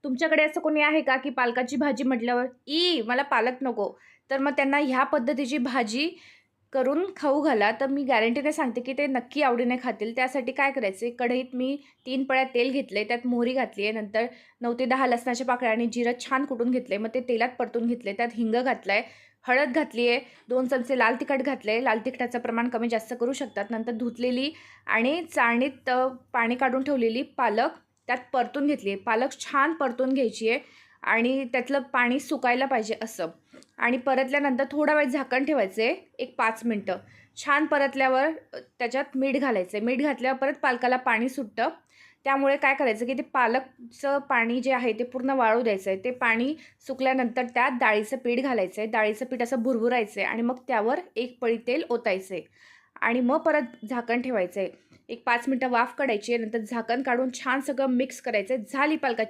तुमच्याकडे असं कोणी आहे का, की पालकाची भाजी म्हटल्यावर, मला पालक नको." तर मग त्यांना ह्या पद्धतीची भाजी करून खाऊ घाला. तर मी गॅरंटीने सांगते, की ते नक्की आवडीने खातील. त्यासाठी काय करायचं आहे, कढईत मी 3 पळ्या तेल घेतले, त्यात मोहरी घातली आहे. नंतर 9 ते 10 लसणाच्या पाकळ्या आणि जिरं छान कुटून घेतले. मग ते तेलात परतून घेतले. त्यात हिंग घातलाय, हळद घातली आहे, 2 चमचे लाल तिखट घातले. लाल तिखटाचं प्रमाण कमी जास्त करू शकतात. नंतर धुतलेली आणि चाळणीत पाणी काढून ठेवलेली पालक त्यात परतून घेतली आहे. पालक छान परतून घ्यायची आहे आणि त्यातलं पाणी सुकायला पाहिजे असं. आणि परतल्यानंतर थोडा वेळ झाकण ठेवायचं आहे, एक 5 मिनिटं. छान परतल्यावर त्याच्यात मीठ घालायचं आहे. मीठ घातल्यावर परत पालकाला पाणी सुटतं. त्यामुळे काय करायचं, की ते पालकचं पाणी जे आहे ते पूर्ण वाळू द्यायचं आहे. ते पाणी सुकल्यानंतर त्यात डाळीचं पीठ घालायचं आहे. डाळीचं पीठ असं भुरभुरायचं आहे आणि मग त्यावर एक पळी तेल ओतायचं आहे आणि मग परत झाकण ठेवायचं आहे. एक 5 मिनिटं वाफ काढायची आहे. नंतर झाकण काढून छान सगळं मिक्स करायचं आहे. झाली पालकाची